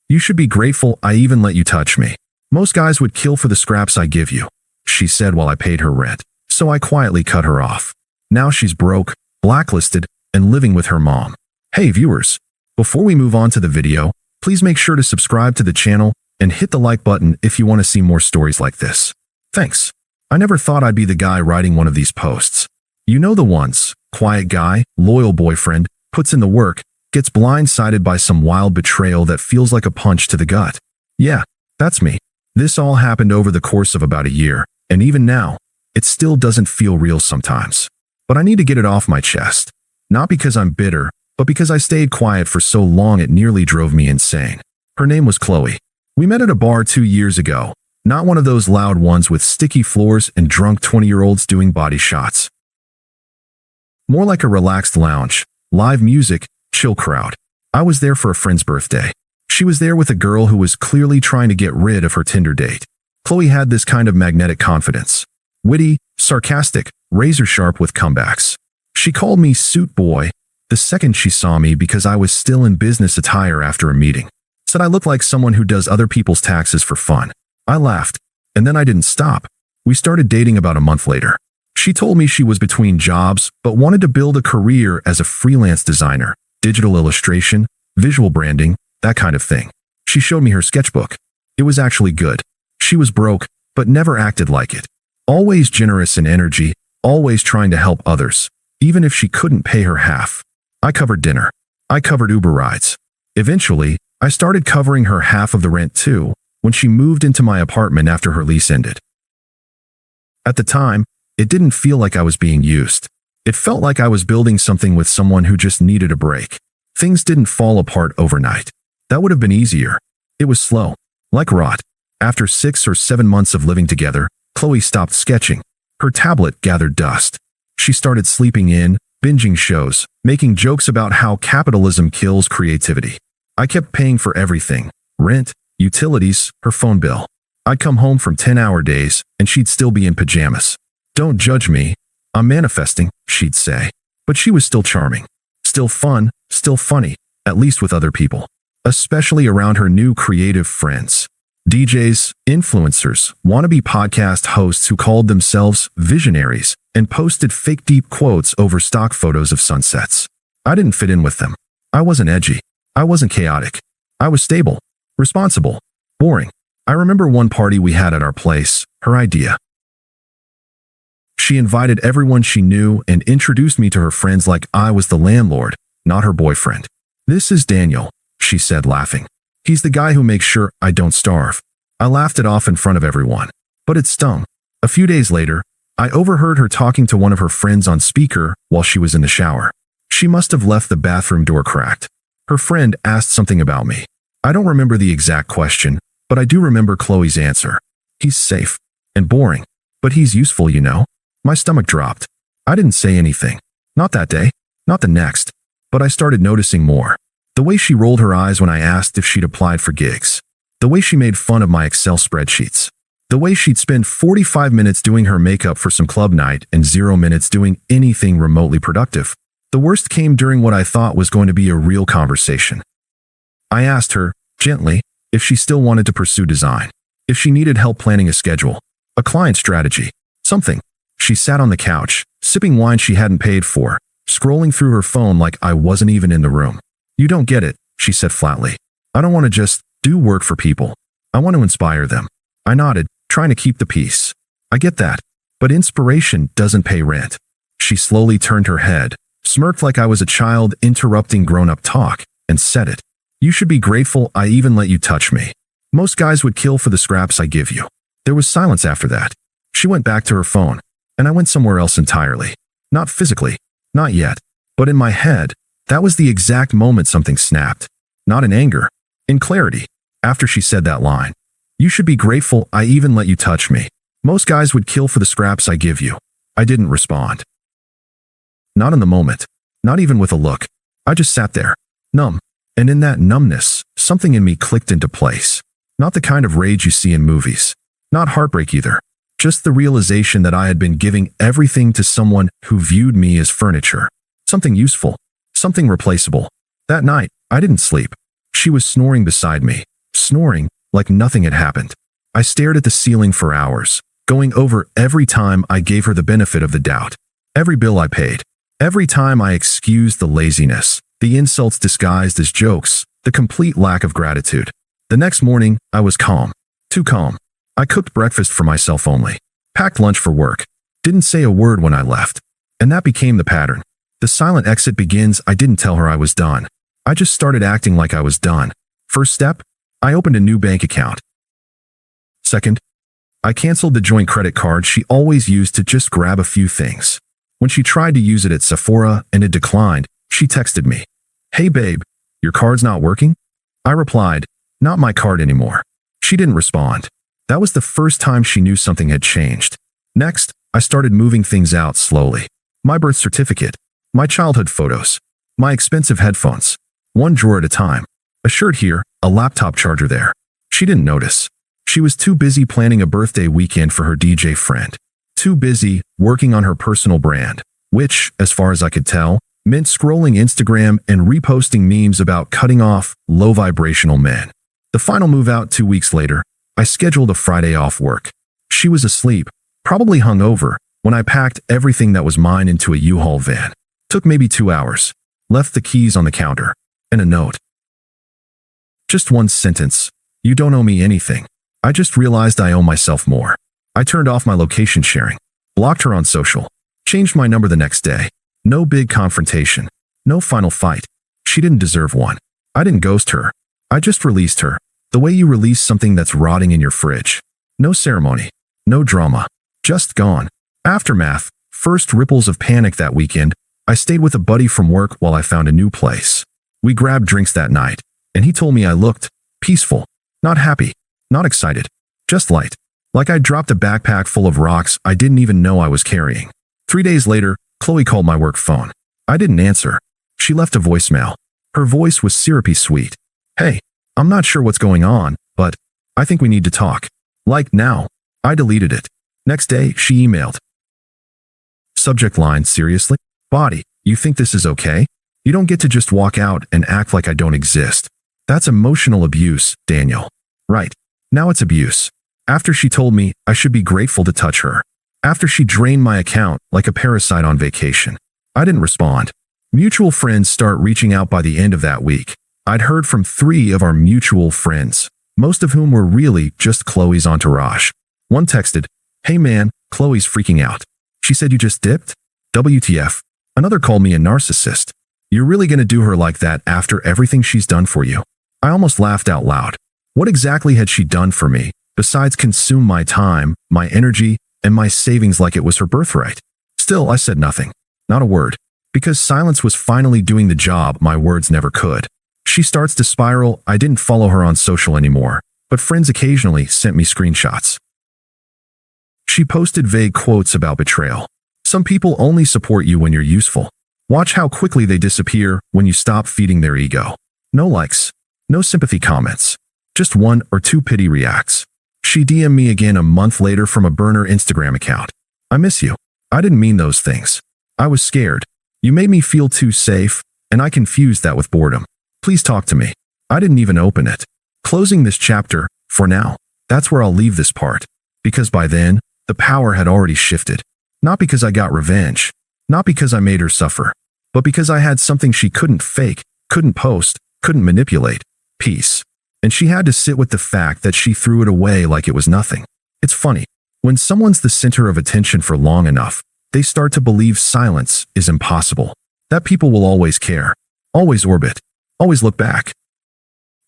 You should be grateful I even let you touch me. Most guys would kill for the scraps I give you, she said while I paid her rent. So I quietly cut her off. Now she's broke, blacklisted, and living with her mom. Hey viewers, before we move on to the video, please make sure to subscribe to the channel and hit the like button if you want to see more stories like this. Thanks. I never thought I'd be the guy writing one of these posts. You know the ones, quiet guy, loyal boyfriend, puts in the work, gets blindsided by some wild betrayal that feels like a punch to the gut. Yeah, that's me. This all happened over the course of about a year, and even now, it still doesn't feel real sometimes. But I need to get it off my chest. Not because I'm bitter, but because I stayed quiet for so long it nearly drove me insane. Her name was Chloe. We met at a bar 2 years ago, not one of those loud ones with sticky floors and drunk 20-year-olds doing body shots. More like a relaxed lounge, live music, chill crowd. I was there for a friend's birthday. She was there with a girl who was clearly trying to get rid of her Tinder date. Chloe had this kind of magnetic confidence. Witty, sarcastic, razor-sharp with comebacks. She called me suit boy the second she saw me because I was still in business attire after a meeting. Said I looked like someone who does other people's taxes for fun. I laughed, and then I didn't stop. We started dating about a month later. She told me she was between jobs but wanted to build a career as a freelance designer, digital illustration, visual branding, that kind of thing. She showed me her sketchbook. It was actually good. She was broke, but never acted like it. Always generous in energy, always trying to help others, even if she couldn't pay her half. I covered dinner. I covered Uber rides. Eventually, I started covering her half of the rent too, when she moved into my apartment after her lease ended. At the time, it didn't feel like I was being used. It felt like I was building something with someone who just needed a break. Things didn't fall apart overnight. That would have been easier. It was slow, like rot. After 6 or 7 months of living together, Chloe stopped sketching. Her tablet gathered dust. She started sleeping in, binging shows, making jokes about how capitalism kills creativity. I kept paying for everything: rent, utilities, her phone bill. I'd come home from 10-hour days, and she'd still be in pajamas. Don't judge me. I'm manifesting, she'd say. But she was still charming. Still fun, still funny, at least with other people. Especially around her new creative friends. DJs, influencers, wannabe podcast hosts who called themselves visionaries and posted fake deep quotes over stock photos of sunsets. I didn't fit in with them. I wasn't edgy. I wasn't chaotic. I was stable, responsible, boring. I remember one party we had at our place, her idea. She invited everyone she knew and introduced me to her friends like I was the landlord, not her boyfriend. "This is Daniel," she said, laughing. "He's the guy who makes sure I don't starve." I laughed it off in front of everyone, but it stung. A few days later, I overheard her talking to one of her friends on speaker while she was in the shower. She must have left the bathroom door cracked. Her friend asked something about me. I don't remember the exact question, but I do remember Chloe's answer. "He's safe and boring, but he's useful, you know." My stomach dropped. I didn't say anything. Not that day, not the next, but I started noticing more. The way she rolled her eyes when I asked if she'd applied for gigs. The way she made fun of my Excel spreadsheets. The way she'd spend 45 minutes doing her makeup for some club night and 0 minutes doing anything remotely productive. The worst came during what I thought was going to be a real conversation. I asked her, gently, if she still wanted to pursue design. If she needed help planning a schedule, a client strategy, something. She sat on the couch, sipping wine she hadn't paid for, scrolling through her phone like I wasn't even in the room. "You don't get it," she said flatly. "I don't want to just do work for people. I want to inspire them." I nodded, trying to keep the peace. "I get that, but inspiration doesn't pay rent." She slowly turned her head, smirked like I was a child interrupting grown-up talk, and said it. "You should be grateful I even let you touch me. Most guys would kill for the scraps I give you." There was silence after that. She went back to her phone, and I went somewhere else entirely. Not physically, not yet, but in my head. That was the exact moment something snapped. Not in anger, in clarity. After she said that line, "You should be grateful I even let you touch me. Most guys would kill for the scraps I give you." I didn't respond. Not in the moment, not even with a look. I just sat there, numb. And in that numbness, something in me clicked into place. Not the kind of rage you see in movies. Not heartbreak either. Just the realization that I had been giving everything to someone who viewed me as furniture. Something useful. Something replaceable. That night, I didn't sleep. She was snoring beside me, snoring like nothing had happened. I stared at the ceiling for hours, going over every time I gave her the benefit of the doubt. Every bill I paid. Every time I excused the laziness, the insults disguised as jokes, the complete lack of gratitude. The next morning, I was calm. Too calm. I cooked breakfast for myself only. Packed lunch for work. Didn't say a word when I left. And that became the pattern. The silent exit begins. I didn't tell her I was done. I just started acting like I was done. First step, I opened a new bank account. Second, I canceled the joint credit card she always used to just grab a few things. When she tried to use it at Sephora and it declined, she texted me, "Hey babe, your card's not working?" I replied, "Not my card anymore." She didn't respond. That was the first time she knew something had changed. Next, I started moving things out slowly. My birth certificate, my childhood photos, my expensive headphones, one drawer at a time. A shirt here, a laptop charger there. She didn't notice. She was too busy planning a birthday weekend for her DJ friend. Too busy working on her personal brand, which, as far as I could tell, meant scrolling Instagram and reposting memes about cutting off low-vibrational men. The final move out 2 weeks later, I scheduled a Friday off work. She was asleep, probably hungover, when I packed everything that was mine into a U-Haul van. Took maybe 2 hours. Left the keys on the counter. And a note. Just one sentence. "You don't owe me anything. I just realized I owe myself more." I turned off my location sharing. Blocked her on social. Changed my number the next day. No big confrontation. No final fight. She didn't deserve one. I didn't ghost her. I just released her. The way you release something that's rotting in your fridge. No ceremony. No drama. Just gone. Aftermath. First ripples of panic that weekend. I stayed with a buddy from work while I found a new place. We grabbed drinks that night, and he told me I looked peaceful. Not happy. Not excited. Just light. Like I dropped a backpack full of rocks I didn't even know I was carrying. 3 days later, Chloe called my work phone. I didn't answer. She left a voicemail. Her voice was syrupy sweet. "Hey, I'm not sure what's going on, but I think we need to talk. Like now." I deleted it. Next day, she emailed. Subject line, "Seriously? Body, you think this is okay? You don't get to just walk out and act like I don't exist. That's emotional abuse, Daniel." Right. Now it's abuse. After she told me I should be grateful to touch her. After she drained my account like a parasite on vacation. I didn't respond. Mutual friends start reaching out by the end of that week. I'd heard from 3 of our mutual friends, most of whom were really just Chloe's entourage. One texted, "Hey man, Chloe's freaking out. She said you just dipped? WTF. Another called me a narcissist. You're really gonna do her like that after everything she's done for you?" I almost laughed out loud. What exactly had she done for me, besides consume my time, my energy, and my savings like it was her birthright? Still, I said nothing. Not a word. Because silence was finally doing the job my words never could. She starts to spiral. I didn't follow her on social anymore, but friends occasionally sent me screenshots. She posted vague quotes about betrayal. Some people only support you when you're useful. Watch how quickly they disappear when you stop feeding their ego. No likes. No sympathy comments. Just 1 or 2 pity reacts. She DM'd me again a month later from a burner Instagram account. "I miss you. I didn't mean those things. I was scared. You made me feel too safe, and I confused that with boredom. Please talk to me." I didn't even open it. Closing this chapter, for now. That's where I'll leave this part. Because by then, the power had already shifted. Not because I got revenge. Not because I made her suffer. But because I had something she couldn't fake, couldn't post, couldn't manipulate. Peace. And she had to sit with the fact that she threw it away like it was nothing. It's funny. When someone's the center of attention for long enough, they start to believe silence is impossible. That people will always care. Always orbit. Always look back.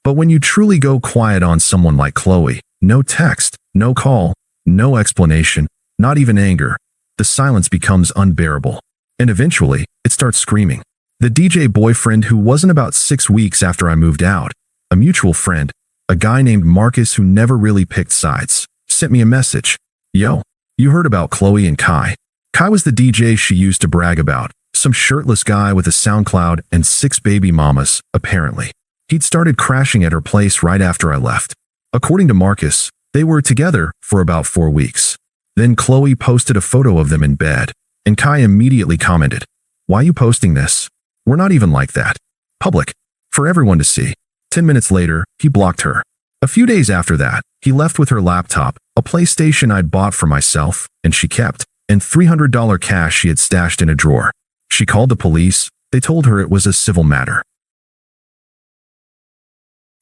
But when you truly go quiet on someone like Chloe, no text, no call, no explanation, not even anger, the silence becomes unbearable. And eventually, it starts screaming. The DJ boyfriend who wasn't about 6 weeks after I moved out, a mutual friend, a guy named Marcus who never really picked sides, sent me a message. "Yo, you heard about Chloe and Kai?" Kai was the DJ she used to brag about, some shirtless guy with a SoundCloud and 6 baby mamas, apparently. He'd started crashing at her place right after I left. According to Marcus, they were together for about 4 weeks. Then Chloe posted a photo of them in bed, and Kai immediately commented, "Why you posting this? We're not even like that. Public. For everyone to see." 10 minutes later, he blocked her. A few days after that, he left with her laptop, a PlayStation I'd bought for myself, and she kept, and $300 cash she had stashed in a drawer. She called the police. They told her it was a civil matter.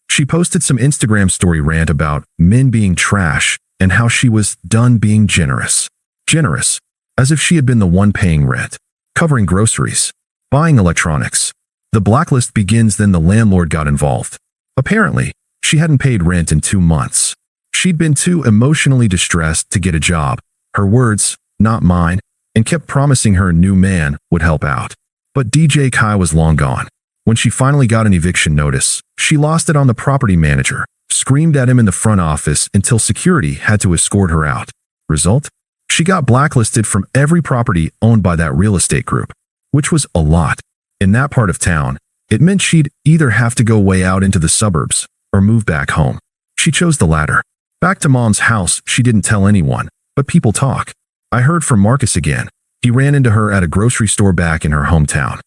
She posted some Instagram story rant about men being trash and how she was done being generous. Generous, as if she had been the one paying rent, covering groceries, buying electronics. The blacklist begins, then the landlord got involved. Apparently, she hadn't paid rent in 2 months. She'd been too emotionally distressed to get a job. Her words, not mine, and kept promising her new man would help out. But DJ Kai was long gone. When she finally got an eviction notice, she lost it on the property manager, screamed at him in the front office until security had to escort her out. Result? She got blacklisted from every property owned by that real estate group, which was a lot. In that part of town, it meant she'd either have to go way out into the suburbs or move back home. She chose the latter. Back to Mom's house, she didn't tell anyone, but people talk. I heard from Marcus again. He ran into her at a grocery store back in her hometown.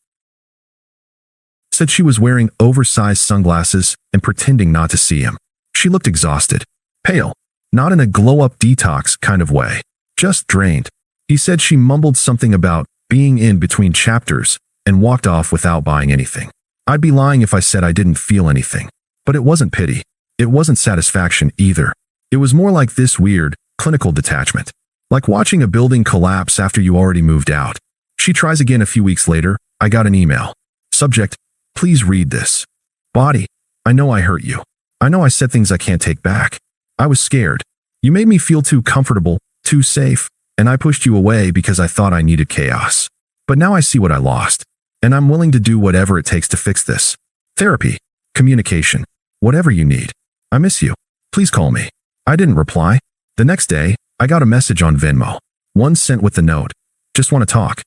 Said she was wearing oversized sunglasses and pretending not to see him. She looked exhausted, pale, not in a glow-up detox kind of way, just drained. He said she mumbled something about being in between chapters and walked off without buying anything. I'd be lying if I said I didn't feel anything. But it wasn't pity. It wasn't satisfaction either. It was more like this weird, clinical detachment. Like watching a building collapse after you already moved out. She tries again a few weeks later. I got an email. Subject, please read this. Body, I know I hurt you. I know I said things I can't take back. I was scared. You made me feel too comfortable, too safe, and I pushed you away because I thought I needed chaos. But now I see what I lost, and I'm willing to do whatever it takes to fix this. Therapy, communication, whatever you need. I miss you. Please call me. I didn't reply. The next day, I got a message on Venmo. One sent with the note. Just want to talk.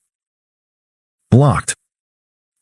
Blocked.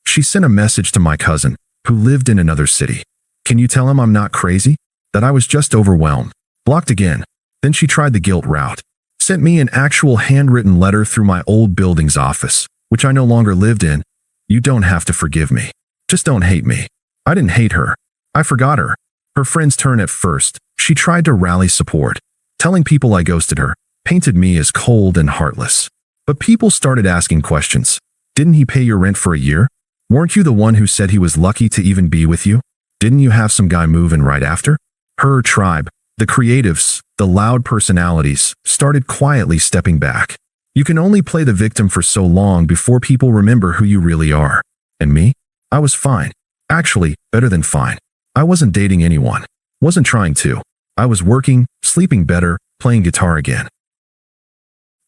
She sent a message to my cousin, who lived in another city. Can you tell him I'm not crazy? That I was just overwhelmed. Blocked again. Then she tried the guilt route. Sent me an actual handwritten letter through my old building's office, which I no longer lived in. You don't have to forgive me. Just don't hate me. I didn't hate her. I forgot her. Her friend's turn at first. She tried to rally support. Telling people I ghosted her, painted me as cold and heartless. But people started asking questions. Didn't he pay your rent for a year? Weren't you the one who said he was lucky to even be with you? Didn't you have some guy move in right after? Her tribe, the creatives, the loud personalities, started quietly stepping back. You can only play the victim for so long before people remember who you really are. And me? I was fine. Actually, better than fine. I wasn't dating anyone. Wasn't trying to. I was working, sleeping better, playing guitar again.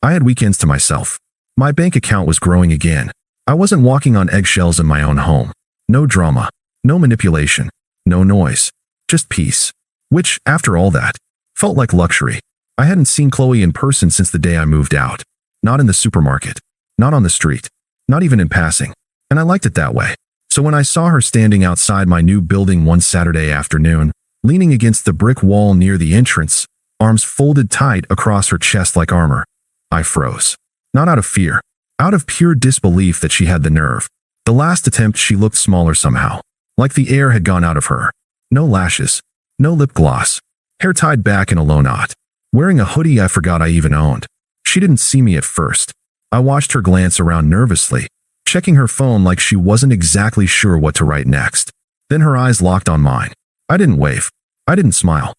I had weekends to myself. My bank account was growing again. I wasn't walking on eggshells in my own home. No drama. No manipulation. No noise. Just peace. Which, after all that, felt like luxury. I hadn't seen Chloe in person since the day I moved out. Not in the supermarket. Not on the street. Not even in passing. And I liked it that way. So when I saw her standing outside my new building one Saturday afternoon, leaning against the brick wall near the entrance, arms folded tight across her chest like armor, I froze. Not out of fear. Out of pure disbelief that she had the nerve. The last attempt she looked smaller somehow. Like the air had gone out of her. No lashes. No lip gloss. Hair tied back in a low knot. Wearing a hoodie I forgot I even owned. She didn't see me at first. I watched her glance around nervously, checking her phone like she wasn't exactly sure what to write next. Then her eyes locked on mine. I didn't wave. I didn't smile.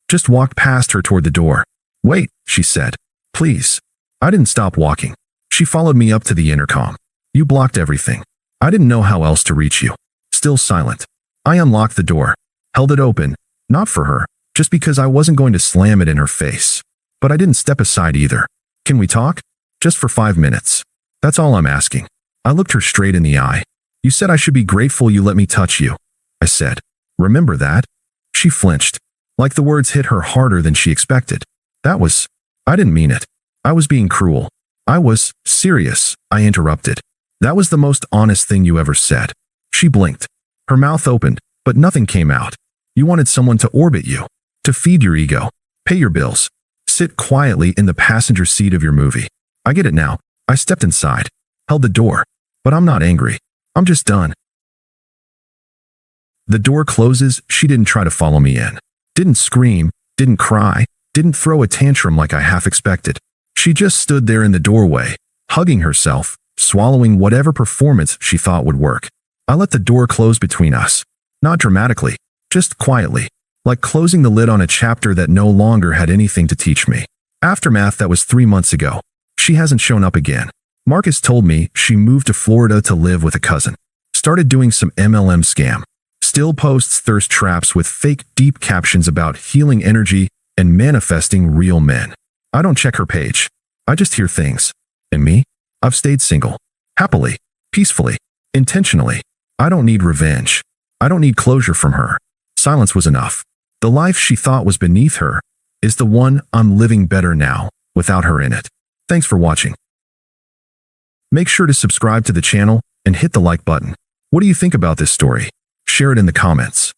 Just walked past her toward the door. Wait, she said. Please. I didn't stop walking. She followed me up to the intercom. You blocked everything. I didn't know how else to reach you. Still silent. I unlocked the door. Held it open. Not for her. Just because I wasn't going to slam it in her face. But I didn't step aside either. Can we talk? Just for 5 minutes. That's all I'm asking. I looked her straight in the eye. You said I should be grateful you let me touch you. I said. Remember that? She flinched. Like the words hit her harder than she expected. I didn't mean it. I was being cruel. I was serious, I interrupted. That was the most honest thing you ever said. She blinked. Her mouth opened, but nothing came out. You wanted someone to orbit you, to feed your ego, pay your bills, sit quietly in the passenger seat of your movie. I get it now. I stepped inside, held the door, but I'm not angry. I'm just done. The door closes, she didn't try to follow me in. Didn't scream, didn't cry, didn't throw a tantrum like I half expected. She just stood there in the doorway, hugging herself, swallowing whatever performance she thought would work. I let the door close between us. Not dramatically, just quietly, like closing the lid on a chapter that no longer had anything to teach me. Aftermath, that was 3 months ago. She hasn't shown up again. Marcus told me she moved to Florida to live with a cousin. Started doing some MLM scam. Still posts thirst traps with fake deep captions about healing energy and manifesting real men. I don't check her page. I just hear things. And me? I've stayed single. Happily. Peacefully. Intentionally. I don't need revenge. I don't need closure from her. Silence was enough. The life she thought was beneath her is the one I'm living better now, without her in it. Thanks for watching. Make sure to subscribe to the channel and hit the like button. What do you think about this story? Share it in the comments.